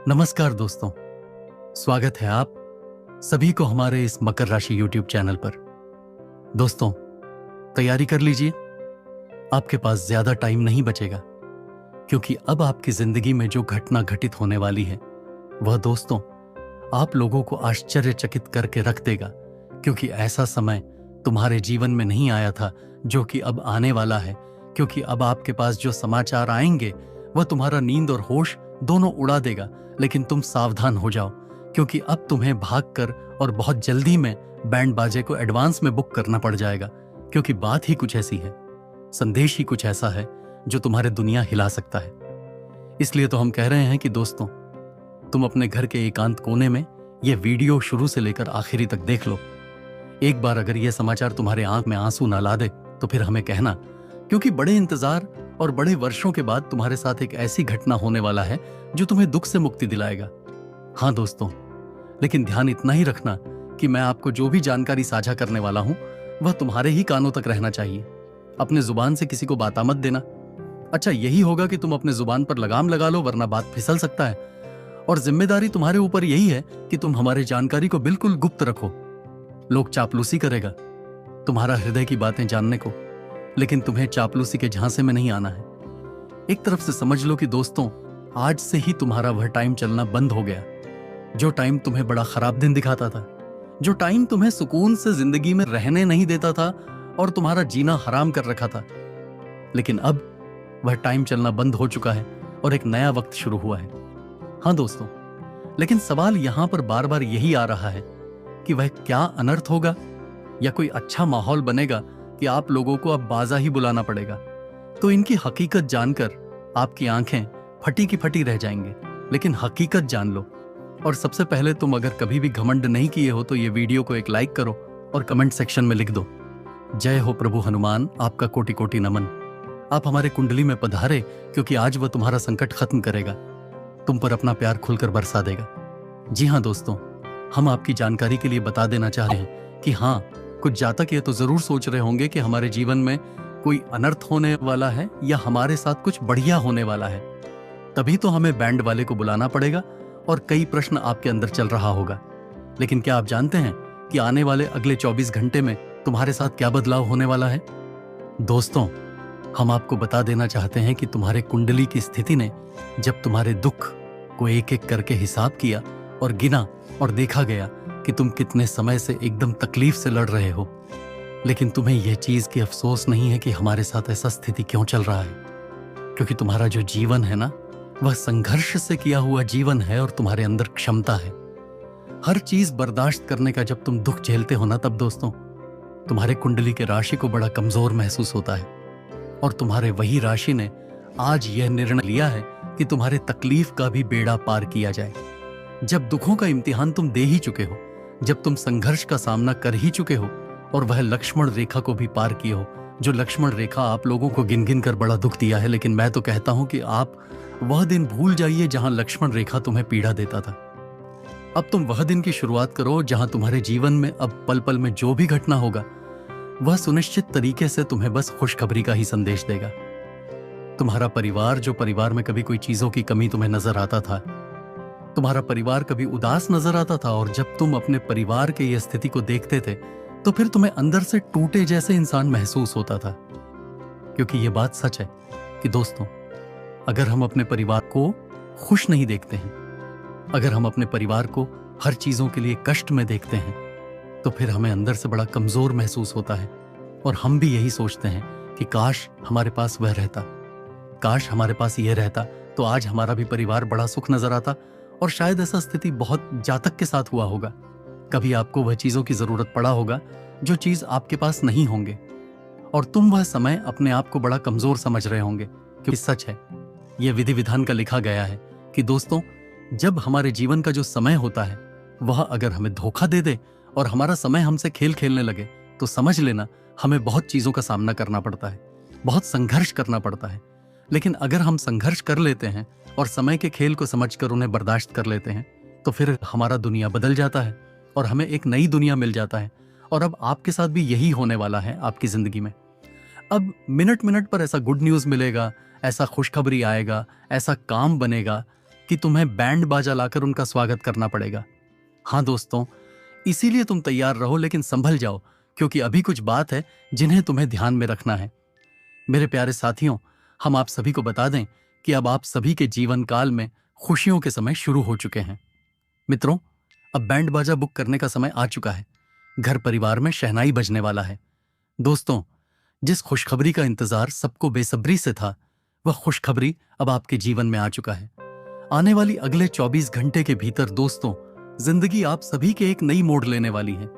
नमस्कार दोस्तों, स्वागत है आप सभी को हमारे इस मकर राशि यूट्यूब चैनल पर। दोस्तों, तैयारी कर लीजिए, आपके पास ज्यादा टाइम नहीं बचेगा, क्योंकि अब आपकी जिंदगी में जो घटना घटित होने वाली है वह दोस्तों आप लोगों को आश्चर्यचकित करके रख देगा। क्योंकि ऐसा समय तुम्हारे जीवन में नहीं आया था जो कि अब आने वाला है। क्योंकि अब आपके पास जो समाचार आएंगे वह तुम्हारा नींद और होश दोनों उड़ा देगा। लेकिन तुम सावधान हो जाओ, क्योंकि अब तुम्हें भागकर और बहुत जल्दी में बैंड बाजे को एडवांस में बुक करना पड़ जाएगा। क्योंकि बात ही कुछ ऐसी है, संदेश ही कुछ ऐसा है जो तुम्हारे दुनिया हिला सकता है। इसलिए तो हम कह रहे हैं कि दोस्तों, तुम अपने घर के एकांत कोने में यह वीडियो शुरू से लेकर आखिरी तक देख लो। एक बार अगर यह समाचार तुम्हारे आंख में आंसू ना ला दे तो फिर हमें कहना, क्योंकि बड़े इंतजार और बड़े वर्षों के बाद तुम्हारे साथ एक ऐसी घटना होने वाला है जो तुम्हें दुख से मुक्ति दिलाएगा। हाँ दोस्तों, लेकिन ध्यान इतना ही रखना कि मैं आपको जो भी जानकारी साझा करने वाला हूं वह तुम्हारे ही कानों तक रहना चाहिए। अपने जुबान से किसी को बात मत देना। अच्छा, यही होगा कि तुम अपने जुबान पर लगाम लगा लो, वरना बात फिसल सकता है। और जिम्मेदारी तुम्हारे ऊपर यही है कि तुम हमारी जानकारी को बिल्कुल गुप्त रखो। लोग चापलूसी करेगा तुम्हारा हृदय की बातें जानने को, लेकिन तुम्हें चापलूसी के झांसे में नहीं आना है। एक तरफ से समझ लो कि दोस्तों, आज से ही तुम्हारा वह टाइम चलना बंद हो गया जो टाइम तुम्हें बड़ा खराब दिन दिखाता था, जो टाइम तुम्हें सुकून से जिंदगी में रहने नहीं देता था और तुम्हारा जीना हराम कर रखा था। लेकिन अब वह टाइम चलना बंद हो चुका है और एक नया वक्त शुरू हुआ है। हाँ दोस्तों, लेकिन सवाल यहां पर बार बार यही आ रहा है कि वह क्या अनर्थ होगा या कोई अच्छा माहौल बनेगा कि आप लोगों को अब बाजा ही बुलाना पड़ेगा। तो इनकी हकीकत जानकर आपकी आंखें फटी की फटी रह जाएंगे। लेकिन हकीकत जान लो। और सबसे पहले, तुम अगर कभी भी घमंड नहीं किए हो तो ये वीडियो को एक लाइक करो और कमेंट सेक्शन में लिख दो, जय हो प्रभु हनुमान, आपका कोटि कोटि नमन। आप हमारे कुंडली में पधारे, क्योंकि आज वह तुम्हारा संकट खत्म करेगा, तुम पर अपना प्यार खुलकर बरसा देगा। जी हाँ दोस्तों, हम आपकी जानकारी के लिए बता देना चाह रहे हैं कि हाँ, कुछ जातक ये तो जरूर सोच रहे होंगे कि हमारे जीवन में कोई अनर्थ होने वाला है या हमारे साथ कुछ बढ़िया होने वाला है, तभी तो हमें बैंड वाले को बुलाना पड़ेगा और कई प्रश्न आपके अंदर चल रहा होगा। लेकिन क्या आप जानते हैं कि आने वाले अगले 24 घंटे में तुम्हारे साथ क्या बदलाव होने वाला है? दोस्तों, हम आपको बता देना चाहते हैं कि तुम्हारे कुंडली की स्थिति ने जब तुम्हारे दुख को एक एक करके हिसाब किया और गिना और देखा गया कि तुम कितने समय से एकदम तकलीफ से लड़ रहे हो, लेकिन तुम्हें यह चीज की अफसोस नहीं है कि हमारे साथ ऐसा स्थिति क्यों चल रहा है। क्योंकि तुम्हारा जो जीवन है ना, वह संघर्ष से किया हुआ जीवन है और तुम्हारे अंदर क्षमता है हर चीज बर्दाश्त करने का। जब तुम दुख झेलते हो ना, तब दोस्तों तुम्हारे कुंडली के राशि को बड़ा कमजोर महसूस होता है। और तुम्हारे वही राशि ने आज यह निर्णय लिया है कि तुम्हारे तकलीफ का भी बेड़ा पार किया जाए। जब दुखों का इम्तिहान तुम दे ही चुके हो, जब तुम संघर्ष का सामना कर ही चुके हो और वह लक्ष्मण रेखा को भी पार किए हो, जो लक्ष्मण रेखा आप लोगों को गिन गिन कर बड़ा दुख दिया है, लेकिन मैं तो कहता हूं कि आप वह दिन भूल जाइए जहां लक्ष्मण रेखा तुम्हें पीड़ा देता था। अब तुम वह दिन की शुरुआत करो जहां तुम्हारे जीवन में अब पल पल में जो भी घटना होगा वह सुनिश्चित तरीके से तुम्हें बस खुशखबरी का ही संदेश देगा। तुम्हारा परिवार, जो परिवार में कभी कोई चीजों की कमी तुम्हें नजर आता था, तुम्हारा परिवार कभी उदास नजर आता था, और जब तुम अपने परिवार के ये स्थिति को देखते थे तो फिर तुम्हें अंदर से टूटे जैसे इंसान महसूस होता था। क्योंकि ये बात सच है कि दोस्तों, अगर हम अपने परिवार को खुश नहीं देखते हैं, अगर हम अपने परिवार को हर चीजों के लिए कष्ट में देखते हैं, तो फिर हमें अंदर से बड़ा कमजोर महसूस होता है। और हम भी यही सोचते हैं कि काश हमारे पास वह रहता, काश हमारे पास यह रहता तो आज हमारा भी परिवार बड़ा सुख नजर आता। और शायद ऐसा स्थिति बहुत जातक के साथ हुआ होगा। कभी आपको वह चीजों की जरूरत पड़ा होगा जो चीज आपके पास नहीं होंगे, और तुम वह समय अपने आप को बड़ा कमजोर समझ रहे होंगे। क्योंकि सच है, यह विधि विधान का लिखा गया है कि दोस्तों, जब हमारे जीवन का जो समय होता है वह अगर हमें धोखा दे दे और हमारा समय हमसे खेल खेलने लगे, तो समझ लेना हमें बहुत चीजों का सामना करना पड़ता है, बहुत संघर्ष करना पड़ता है। लेकिन अगर हम संघर्ष कर लेते हैं और समय के खेल को समझकर उन्हें बर्दाश्त कर लेते हैं, तो फिर हमारा दुनिया बदल जाता है और हमें एक नई दुनिया मिल जाता है। और अब आपके साथ भी यही होने वाला है आपकी जिंदगी में। अब मिनट मिनट पर ऐसा गुड न्यूज मिलेगा, ऐसा खुशखबरी आएगा, ऐसा काम बनेगा कि तुम्हें बैंड बाजा लाकर उनका स्वागत करना पड़ेगा। हाँ दोस्तों, इसीलिए तुम तैयार रहो, लेकिन संभल जाओ, क्योंकि अभी कुछ बात है जिन्हें तुम्हें ध्यान में रखना है। मेरे प्यारे साथियों, हम आप सभी को बता दें कि अब आप सभी के जीवन काल में खुशियों के समय शुरू हो चुके हैं। मित्रों, अब बैंड बाजा बुक करने का समय आ चुका है। घर परिवार में शहनाई बजने वाला है। दोस्तों, जिस खुशखबरी का इंतजार सबको बेसब्री से था, वह खुशखबरी अब आपके जीवन में आ चुका है। आने वाली अगले 24 घंटे के भीतर दोस्तों, जिंदगी आप सभी के एक नई मोड़ लेने वाली है,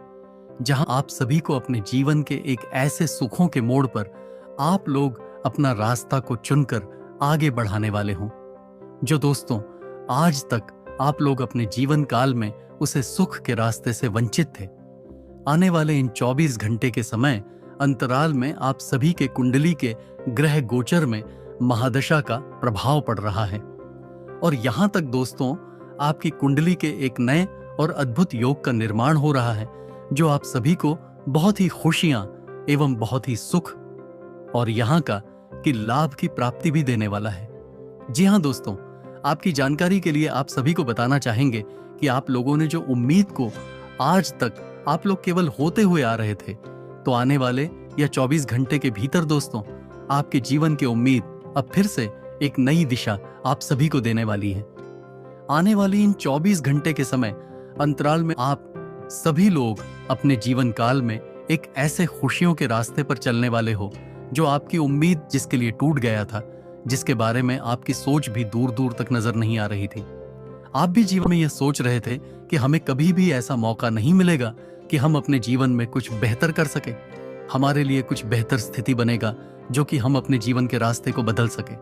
जहां आप सभी को अपने जीवन के एक ऐसे सुखों के मोड़ पर आप लोग अपना रास्ता को चुनकर आगे बढ़ाने वाले हों, जो दोस्तों आज तक आप लोग अपने जीवन काल में उसे सुख के रास्ते से वंचित थे। आने वाले इन 24 घंटे के समय अंतराल में आप सभी के कुंडली के ग्रह गोचर में महादशा का प्रभाव पड़ रहा है, और यहां तक दोस्तों आपकी कुंडली के एक नए और अद्भुत योग का निर्माण हो रहा है, जो आप सभी को बहुत ही खुशियां एवं बहुत ही सुख और यहां का कि लाभ की प्राप्ति भी देने वाला है। जी हां दोस्तों, आपकी जानकारी के लिए आप सभी को बताना चाहेंगे कि आप लोगों ने जो उम्मीद को आज तक आप लोग केवल होते हुए आ रहे थे, तो आने वाले या 24 घंटे के भीतर दोस्तों आपके जीवन की उम्मीद अब फिर से एक नई दिशा आप सभी को देने वाली है। आने वाली इन 24 घंटे के समय अंतराल में आप सभी लोग अपने जीवन काल में एक ऐसे खुशियों के रास्ते पर चलने वाले हो, जो आपकी उम्मीद जिसके लिए टूट गया था, जिसके बारे में आपकी सोच भी दूर दूर तक नजर नहीं आ रही थी। आप भी जीवन में यह सोच रहे थे कि हमें कभी भी ऐसा मौका नहीं मिलेगा कि हम अपने जीवन में कुछ बेहतर कर सके, हमारे लिए कुछ बेहतर स्थिति बनेगा जो कि हम अपने जीवन के रास्ते को बदल सके।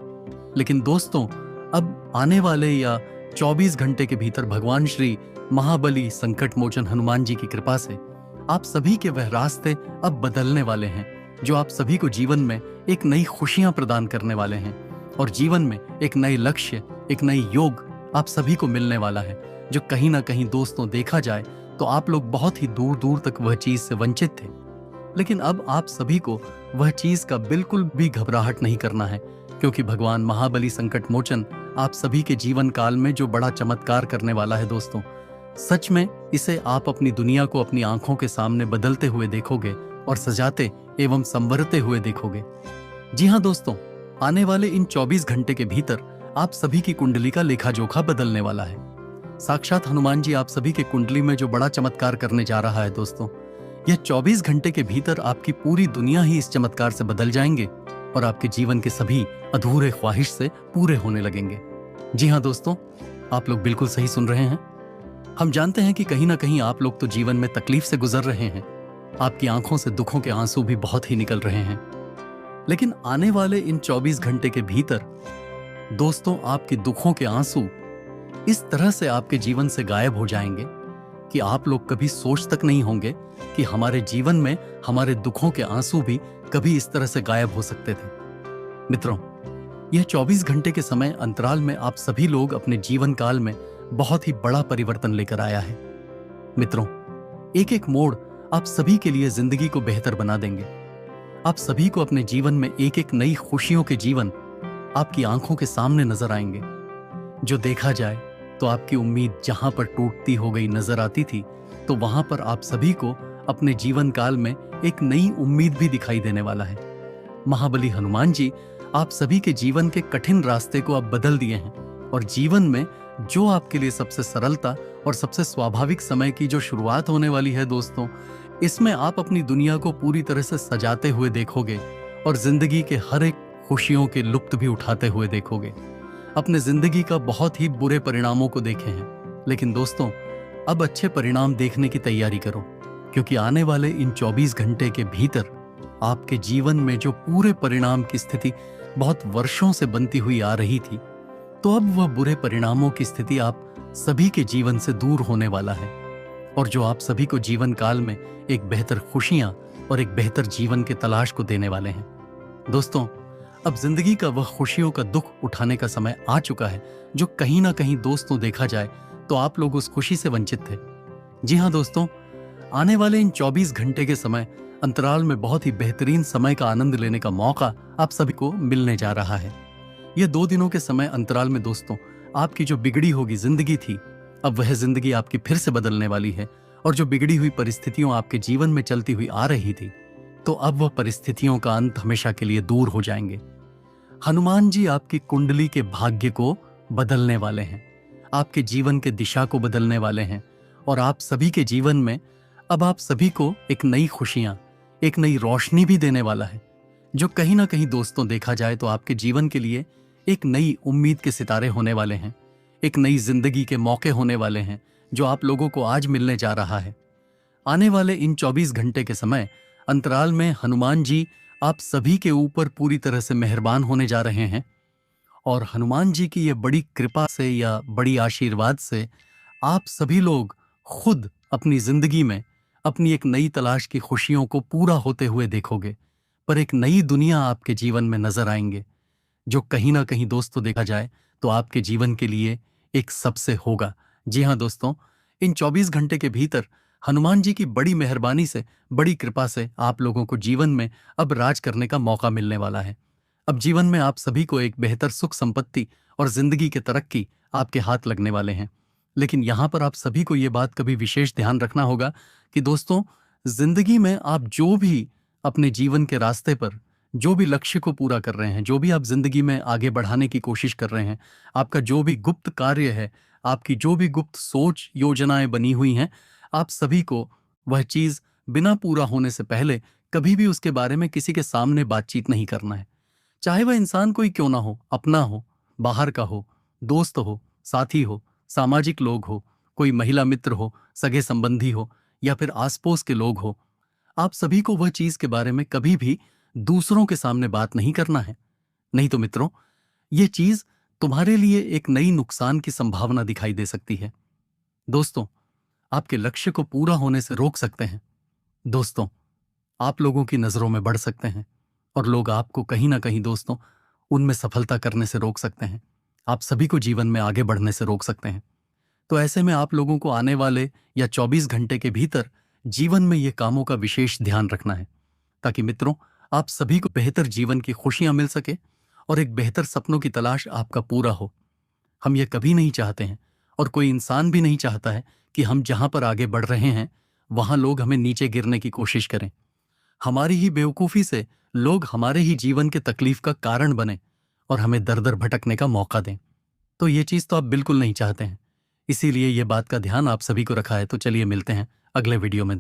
लेकिन दोस्तों, अब आने वाले या 24 घंटे के भीतर भगवान श्री महाबली संकट मोचन हनुमान जी की कृपा से आप सभी के वह रास्ते अब बदलने वाले हैं, जो आप सभी को जीवन में एक नई खुशियां प्रदान करने वाले हैं, और जीवन में एक नए लक्ष्य, एक नई योग आप सभी को मिलने वाला है, जो कहीं ना कहीं दोस्तों देखा जाए तो आप लोग बहुत ही दूर दूर तक वह चीज से वंचित थे। लेकिन अब आप सभी को वह चीज का बिल्कुल भी घबराहट नहीं करना है, क्योंकि भगवान महाबली संकट मोचन आप सभी के जीवन काल में जो बड़ा चमत्कार करने वाला है दोस्तों, सच में इसे आप अपनी दुनिया को अपनी आंखों के सामने बदलते हुए देखोगे और सजाते एवं संवरते हुए देखोगे। जी हाँ दोस्तों, आने वाले इन 24 घंटे के भीतर आप सभी की कुंडली का लेखा जोखा बदलने वाला है। साक्षात हनुमान जी आप सभी के कुंडली में जो बड़ा चमत्कार करने जा रहा है दोस्तों, यह 24 घंटे के भीतर आपकी पूरी दुनिया ही इस चमत्कार से बदल जाएंगे और आपके जीवन के सभी अधूरे ख्वाहिश से पूरे होने लगेंगे। जी हाँ दोस्तों, आप लोग बिल्कुल सही सुन रहे हैं। हम जानते हैं कि कहीं ना कहीं आप लोग तो जीवन में तकलीफ से गुजर रहे हैं, आपकी आंखों से दुखों के आंसू भी बहुत ही निकल रहे हैं। लेकिन आने वाले इन 24 घंटे के भीतर दोस्तों आपके दुखों के आंसू इस तरह से आपके जीवन से गायब हो जाएंगे कि आप लोग कभी सोच तक नहीं होंगे कि हमारे जीवन में हमारे दुखों के आंसू भी कभी इस तरह से गायब हो सकते थे। मित्रों, यह 24 घंटे के समय अंतराल में आप सभी लोग अपने जीवन काल में बहुत ही बड़ा परिवर्तन लेकर आया है। मित्रों, एक एक मोड़ आप सभी के लिए जिंदगी को बेहतर बना देंगे। आप सभी को अपने जीवन में एक एक नई खुशियों के जीवन आपकी आंखों के सामने नजर आएंगे, जो देखा जाए तो आपकी उम्मीद जहां पर टूटती हो गई नजर आती थी, तो वहां पर आप सभी को अपने जीवन काल में एक नई उम्मीद भी दिखाई देने वाला है। महाबली हनुमान जी आप सभी के जीवन के कठिन रास्ते को अब बदल दिए हैं, और जीवन में जो आपके लिए सबसे सरलता और सबसे स्वाभाविक समय की जो शुरुआत होने वाली है दोस्तों, इसमें आप अपनी दुनिया को पूरी तरह से सजाते हुए देखोगे और जिंदगी के हर एक खुशियों के लुप्त भी उठाते हुए देखोगे। अपने जिंदगी का बहुत ही बुरे परिणामों को देखे हैं, लेकिन दोस्तों अब अच्छे परिणाम देखने की तैयारी करो, क्योंकि आने वाले इन 24 घंटे के भीतर आपके जीवन में जो पूरे परिणाम की स्थिति बहुत वर्षों से बनती हुई आ रही थी, तो अब वह बुरे परिणामों की स्थिति आप सभी के जीवन से दूर होने वाला है, और जो आप सभी को जीवन काल में एक बेहतर खुशियां और एक बेहतर जीवन के तलाश को देने वाले हैं। दोस्तों, अब जिंदगी का वह खुशियों का दुख उठाने का समय आ चुका है, जो कहीं ना कहीं दोस्तों देखा जाए तो आप लोग उस खुशी से वंचित थे। जी हाँ दोस्तों, आने वाले इन 24 घंटे के समय अंतराल में बहुत ही बेहतरीन समय का आनंद लेने का मौका आप सभी को मिलने जा रहा है। यह 2 दिनों के समय अंतराल में दोस्तों आपकी जो बिगड़ी होगी जिंदगी थी, अब वह जिंदगी आपकी फिर से बदलने वाली है। और जो बिगड़ी हुई परिस्थितियों आपके जीवन में चलती हुई आ रही थी, तो अब वह परिस्थितियों का अंत हमेशा के लिए दूर हो जाएंगे। हनुमान जी आपकी कुंडली के भाग्य को बदलने वाले हैं, आपके जीवन के दिशा को बदलने वाले हैं। और आप सभी के जीवन में अब आप सभी को एक नई खुशियां, एक नई रोशनी भी देने वाला है, जो कहीं ना कहीं दोस्तों देखा जाए तो आपके जीवन के लिए एक नई उम्मीद के सितारे होने वाले हैं, एक नई जिंदगी के मौके होने वाले हैं, जो आप लोगों को आज मिलने जा रहा है। आने वाले इन 24 घंटे के समय अंतराल में हनुमान जी आप सभी के ऊपर पूरी तरह से मेहरबान होने जा रहे हैं। और हनुमान जी की ये बड़ी कृपा से या बड़ी आशीर्वाद से आप सभी लोग खुद अपनी जिंदगी में अपनी एक नई तलाश की खुशियों को पूरा होते हुए देखोगे, पर एक नई दुनिया आपके जीवन में नजर आएंगे, जो कहीं ना कहीं दोस्तों देखा जाए तो आपके जीवन के लिए एक सबसे होगा। जी हाँ दोस्तों, इन 24 घंटे के भीतर हनुमान जी की बड़ी मेहरबानी से, बड़ी कृपा से आप लोगों को जीवन में अब राज करने का मौका मिलने वाला है। अब जीवन में आप सभी को एक बेहतर सुख संपत्ति और जिंदगी के तरक्की आपके हाथ लगने वाले हैं। लेकिन यहां पर आप सभी को यह बात कभी विशेष ध्यान रखना होगा कि दोस्तों, जिंदगी में आप जो भी अपने जीवन के रास्ते पर जो भी लक्ष्य को पूरा कर रहे हैं, जो भी आप जिंदगी में आगे बढ़ाने की कोशिश कर रहे हैं, आपका जो भी गुप्त कार्य है, आपकी जो भी गुप्त सोच योजनाएं बनी हुई हैं, आप सभी को वह चीज बिना पूरा होने से पहले कभी भी उसके बारे में किसी के सामने बातचीत नहीं करना है। चाहे वह इंसान कोई क्यों ना हो, अपना हो, बाहर का हो, दोस्त हो, साथी हो, सामाजिक लोग हो, कोई महिला मित्र हो, सगे संबंधी हो, या फिर आसपास के लोग हो, आप सभी को वह चीज के बारे में कभी भी दूसरों के सामने बात नहीं करना है। नहीं तो मित्रों, यह चीज तुम्हारे लिए एक नई नुकसान की संभावना दिखाई दे सकती है। दोस्तों, आपके लक्ष्य को पूरा होने से रोक सकते हैं। दोस्तों, आप लोगों की नजरों में बढ़ सकते हैं और लोग आपको कहीं ना कहीं दोस्तों उनमें सफलता करने से रोक सकते हैं, आप सभी को जीवन में आगे बढ़ने से रोक सकते हैं। तो ऐसे में आप लोगों को आने वाले या 24 घंटे के भीतर जीवन में ये कामों का विशेष ध्यान रखना है, ताकि मित्रों आप सभी को बेहतर जीवन की खुशियां मिल सके और एक बेहतर सपनों की तलाश आपका पूरा हो। हम ये कभी नहीं चाहते हैं और कोई इंसान भी नहीं चाहता है कि हम जहां पर आगे बढ़ रहे हैं वहां लोग हमें नीचे गिरने की कोशिश करें, हमारी ही बेवकूफी से लोग हमारे ही जीवन के तकलीफ का कारण बने और हमें दर दर भटकने का मौका दें। तो ये चीज तो आप बिल्कुल नहीं चाहते हैं, इसीलिए ये बात का ध्यान आप सभी को रखा है। तो चलिए मिलते हैं अगले वीडियो में।